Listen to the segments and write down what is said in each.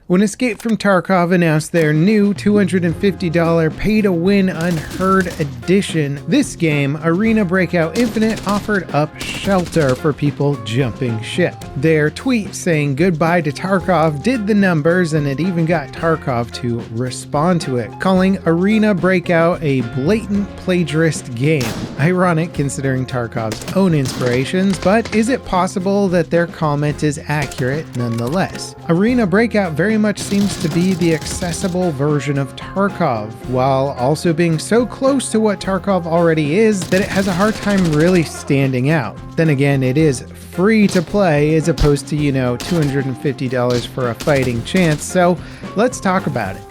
When Escape from Tarkov announced their new $250 pay-to-win Unheard edition, this game, Arena Breakout Infinite, offered up shelter for people jumping ship. Their tweet saying goodbye to Tarkov did the numbers, and it even got Tarkov to respond to it, calling Arena Breakout a blatant plagiarist game. Ironic considering Tarkov's own inspirations, but is it possible that their comment is accurate nonetheless? Arena Breakout very much seems to be the accessible version of Tarkov, while also being so close to what Tarkov already is that it has a hard time really standing out. Then again, it is free to play as opposed to, $250 for a fighting chance, so let's talk about it.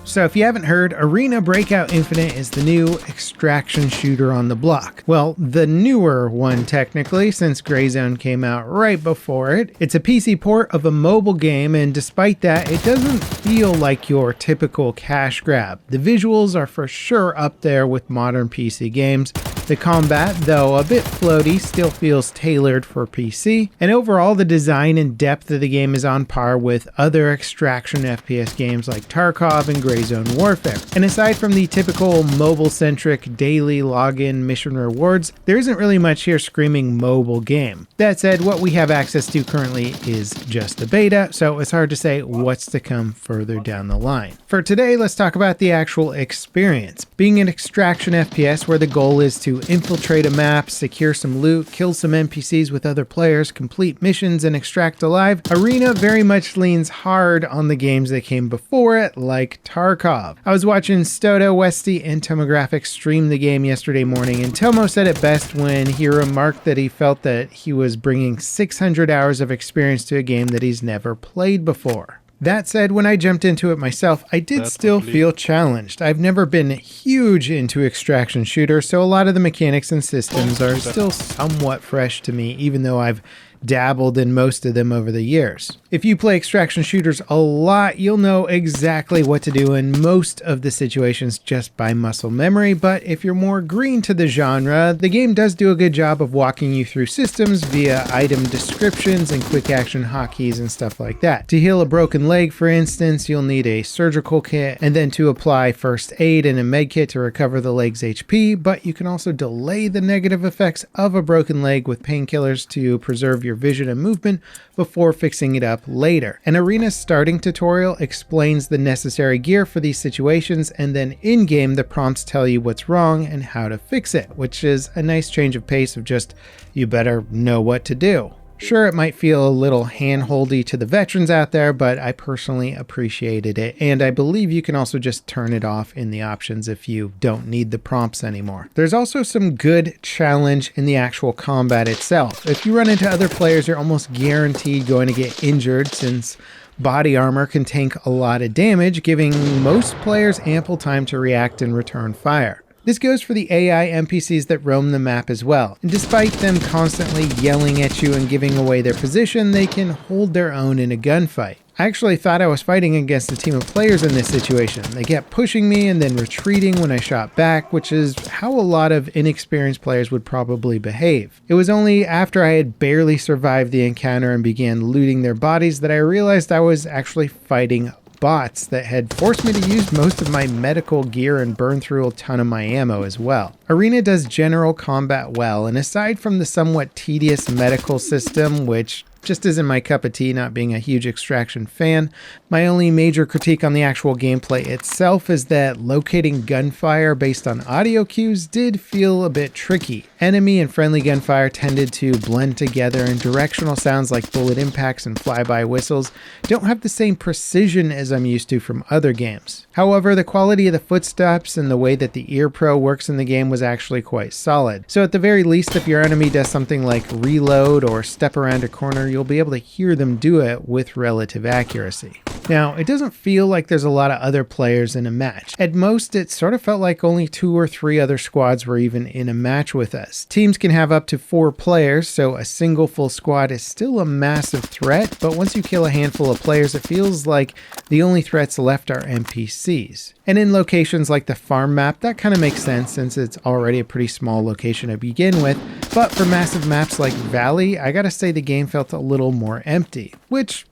So if you haven't heard, Arena Breakout Infinite is the new extraction shooter on the block. Well, the newer one technically, since Grayzone came out right before it. It's a PC port of a mobile game, and despite that, it doesn't feel like your typical cash grab. The visuals are for sure up there with modern PC games. The combat, though a bit floaty, still feels tailored for PC, and overall the design and depth of the game is on par with other extraction FPS games like Tarkov and Grayzone Warfare. And aside from the typical mobile-centric daily login mission rewards, there isn't really much here screaming mobile game. That said, what we have access to currently is just the beta, so it's hard to say what's to come further down the line. For today, let's talk about the actual experience. Being an extraction FPS where the goal is to infiltrate a map, secure some loot, kill some NPCs with other players, complete missions, and extract alive, Arena very much leans hard on the games that came before it, like Tarkov. I was watching Stoto, Westy, and Tomographic stream the game yesterday morning, and Tomo said it best when he remarked that he felt that he was bringing 600 hours of experience to a game that he's never played before. That said, when I jumped into it myself, I did still feel challenged. I've never been huge into extraction shooters, so a lot of the mechanics and systems are still somewhat fresh to me, even though I've dabbled in most of them over the years. If you play extraction shooters a lot, you'll know exactly what to do in most of the situations just by muscle memory, but if you're more green to the genre, the game does do a good job of walking you through systems via item descriptions and quick action hotkeys and stuff like that. To heal a broken leg, for instance, you'll need a surgical kit, and then to apply first aid and a med kit to recover the leg's HP, but you can also delay the negative effects of a broken leg with painkillers to preserve your vision and movement before fixing it up later. An Arena's starting tutorial explains the necessary gear for these situations, and then in-game the prompts tell you what's wrong and how to fix it, which is a nice change of pace of just, you better know what to do. Sure, it might feel a little hand-holdy to the veterans out there, but I personally appreciated it, and I believe you can also just turn it off in the options if you don't need the prompts anymore. There's also some good challenge in the actual combat itself. If you run into other players, you're almost guaranteed going to get injured, since body armor can tank a lot of damage, giving most players ample time to react and return fire. This goes for the AI NPCs that roam the map as well, and despite them constantly yelling at you and giving away their position, they can hold their own in a gunfight. I actually thought I was fighting against a team of players in this situation. They kept pushing me and then retreating when I shot back, which is how a lot of inexperienced players would probably behave. It was only after I had barely survived the encounter and began looting their bodies that I realized I was actually fighting bots that had forced me to use most of my medical gear and burn through a ton of my ammo as well. Arena does general combat well, and aside from the somewhat tedious medical system, which just isn't my cup of tea, not being a huge extraction fan, my only major critique on the actual gameplay itself is that locating gunfire based on audio cues did feel a bit tricky. Enemy and friendly gunfire tended to blend together, and directional sounds like bullet impacts and flyby whistles don't have the same precision as I'm used to from other games. However, the quality of the footsteps and the way that the ear pro works in the game was actually quite solid. So at the very least, if your enemy does something like reload or step around a corner, you'll be able to hear them do it with relative accuracy. Now, it doesn't feel like there's a lot of other players in a match. At most, it sort of felt like only 2 or 3 other squads were even in a match with us. Teams can have up to 4 players, so a single full squad is still a massive threat, but once you kill a handful of players, it feels like the only threats left are NPCs. And in locations like the farm map, that kind of makes sense since it's already a pretty small location to begin with, but for massive maps like Valley, I gotta say the game felt a little more empty, which,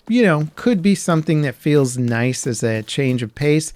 could be something that feels nice as a change of pace,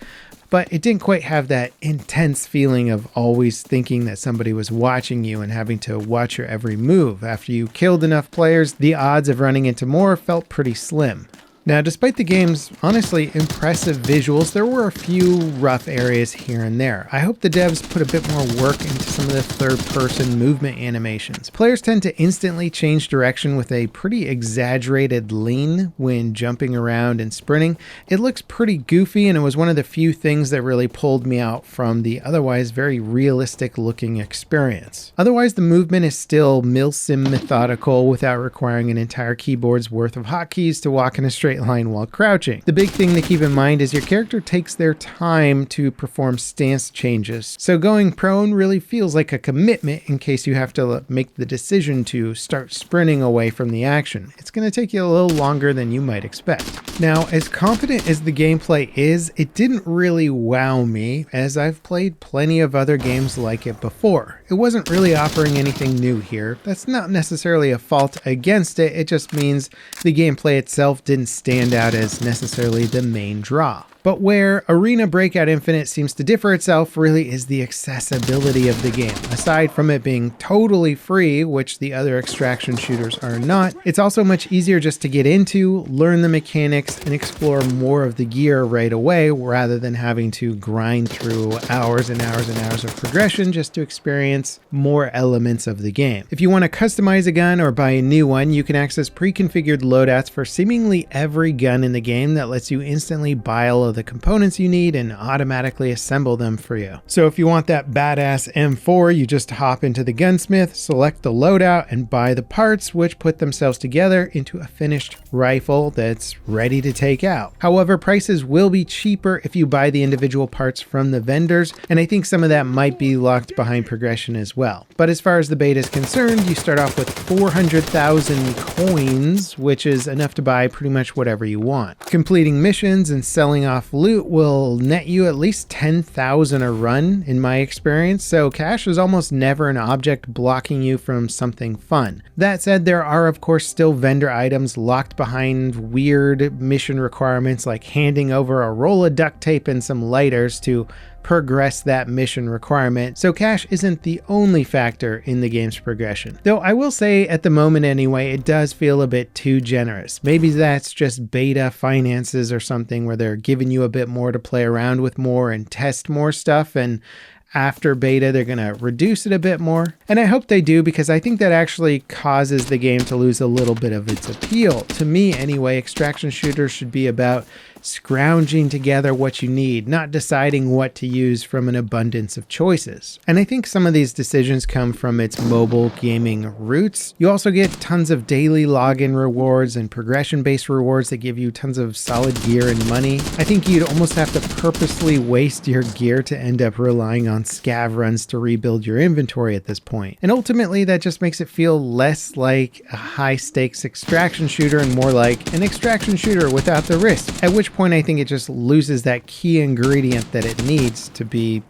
but it didn't quite have that intense feeling of always thinking that somebody was watching you and having to watch your every move. After you killed enough players, the odds of running into more felt pretty slim. Now, despite the game's honestly impressive visuals, there were a few rough areas here and there. I hope the devs put a bit more work into some of the third-person movement animations. Players tend to instantly change direction with a pretty exaggerated lean when jumping around and sprinting. It looks pretty goofy, and it was one of the few things that really pulled me out from the otherwise very realistic-looking experience. Otherwise, the movement is still milsim methodical without requiring an entire keyboard's worth of hotkeys to walk in a straight line while crouching. The big thing to keep in mind is your character takes their time to perform stance changes, so going prone really feels like a commitment in case you have to make the decision to start sprinting away from the action. It's going to take you a little longer than you might expect. Now, as confident as the gameplay is, it didn't really wow me, as I've played plenty of other games like it before. It wasn't really offering anything new here. That's not necessarily a fault against it, it just means the gameplay itself didn't stand out as necessarily the main draw. But where Arena Breakout Infinite seems to differ itself really is the accessibility of the game. Aside from it being totally free, which the other extraction shooters are not, it's also much easier just to get into, learn the mechanics, and explore more of the gear right away, rather than having to grind through hours and hours and hours of progression just to experience more elements of the game. If you want to customize a gun or buy a new one, you can access pre-configured loadouts for seemingly every gun in the game that lets you instantly buy all of the components you need and automatically assemble them for you. So if you want that badass M4, you just hop into the gunsmith, select the loadout, and buy the parts, which put themselves together into a finished rifle that's ready to take out. However, prices will be cheaper if you buy the individual parts from the vendors, and I think some of that might be locked behind progression as well. But as far as the beta is concerned, you start off with 400,000 coins, which is enough to buy pretty much whatever you want. Completing missions and selling off loot will net you at least 10,000 a run in my experience, so cash is almost never an object blocking you from something fun. That said, there are of course still vendor items locked behind weird mission requirements like handing over a roll of duct tape and some lighters to progress that mission requirement, so cash isn't the only factor in the game's progression. Though I will say, at the moment anyway, it does feel a bit too generous. Maybe that's just beta finances or something where they're giving you a bit more to play around with more and test more stuff, and after beta they're going to reduce it a bit more. And I hope they do, because I think that actually causes the game to lose a little bit of its appeal. To me anyway, extraction shooters should be about scrounging together what you need, not deciding what to use from an abundance of choices. And I think some of these decisions come from its mobile gaming roots. You also get tons of daily login rewards and progression-based rewards that give you tons of solid gear and money. I think you'd almost have to purposely waste your gear to end up relying on scav runs to rebuild your inventory at this point. And ultimately, that just makes it feel less like a high-stakes extraction shooter and more like an extraction shooter without the risk, at which point I think it just loses that key ingredient that it needs to be,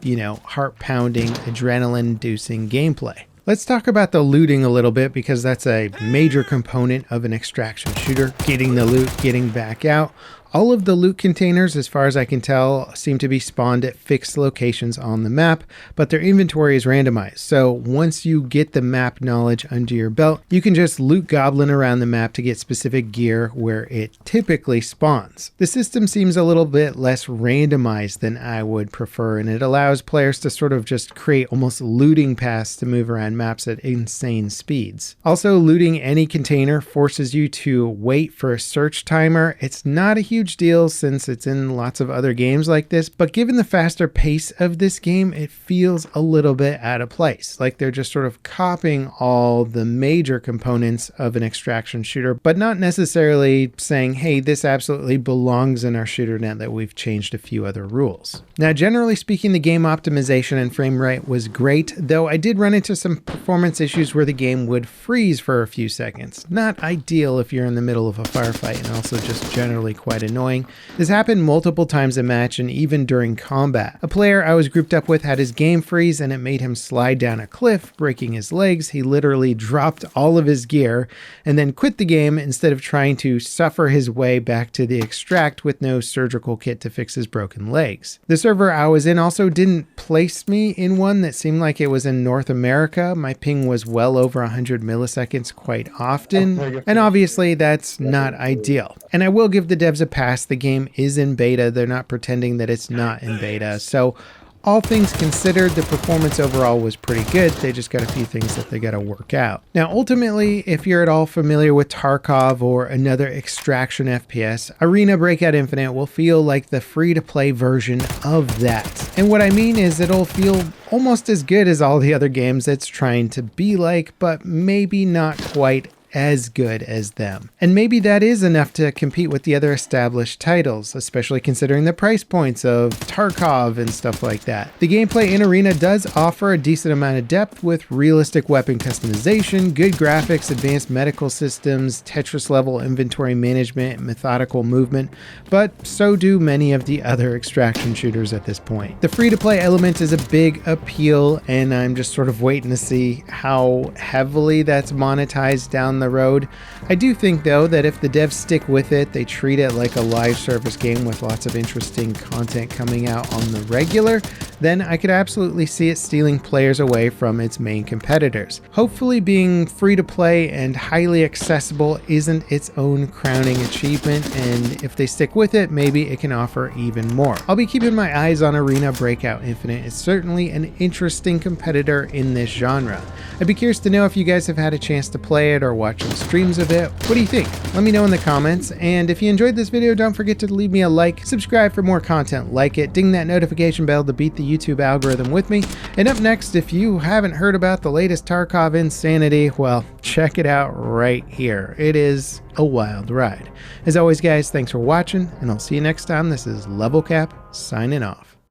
heart-pounding, adrenaline-inducing gameplay. Let's talk about the looting a little bit, because that's a major component of an extraction shooter. Getting the loot, getting back out. All of the loot containers, as far as I can tell, seem to be spawned at fixed locations on the map, but their inventory is randomized. So once you get the map knowledge under your belt, you can just loot goblin around the map to get specific gear where it typically spawns. The system seems a little bit less randomized than I would prefer, and it allows players to sort of just create almost looting paths to move around maps at insane speeds. Also, looting any container forces you to wait for a search timer. It's not a huge huge deal since it's in lots of other games like this, but given the faster pace of this game, it feels a little bit out of place. Like they're just sort of copying all the major components of an extraction shooter, but not necessarily saying, hey, this absolutely belongs in our shooter now that we've changed a few other rules. Now, generally speaking, the game optimization and frame rate was great, though I did run into some performance issues where the game would freeze for a few seconds. Not ideal if you're in the middle of a firefight, and also just generally quite annoying. This happened multiple times a match and even during combat. A player I was grouped up with had his game freeze and it made him slide down a cliff, breaking his legs. He literally dropped all of his gear and then quit the game instead of trying to suffer his way back to the extract with no surgical kit to fix his broken legs. The server I was in also didn't place me in one that seemed like it was in North America. My ping was well over 100 milliseconds quite often, and obviously that's not ideal. And I will give the devs a pass, the game is in beta, they're not pretending that it's not in beta, so all things considered, the performance overall was pretty good. They just got a few things that they got to work out. Now, ultimately, if you're at all familiar with Tarkov or another extraction FPS, Arena Breakout Infinite will feel like the free-to-play version of that. And what I mean is it'll feel almost as good as all the other games it's trying to be like, but maybe not quite as good as them. And maybe that is enough to compete with the other established titles, especially considering the price points of Tarkov and stuff like that. The gameplay in Arena does offer a decent amount of depth with realistic weapon customization, good graphics, advanced medical systems, Tetris level inventory management, and methodical movement, but so do many of the other extraction shooters at this point. The free-to-play element is a big appeal, and I'm just sort of waiting to see how heavily that's monetized down the road. I do think though that if the devs stick with it, they treat it like a live service game with lots of interesting content coming out on the regular, then I could absolutely see it stealing players away from its main competitors. Hopefully being free to play and highly accessible isn't its own crowning achievement, and if they stick with it, maybe it can offer even more. I'll be keeping my eyes on Arena Breakout Infinite. It's certainly an interesting competitor in this genre. I'd be curious to know if you guys have had a chance to play it or watch some streams of it. What do you think? Let me know in the comments, and if you enjoyed this video, don't forget to leave me a like, subscribe for more content like it, ding that notification bell to beat the YouTube algorithm with me, and up next, if you haven't heard about the latest Tarkov insanity, well, check it out right here. It is a wild ride. As always guys, thanks for watching, and I'll see you next time. This is Level Cap signing off.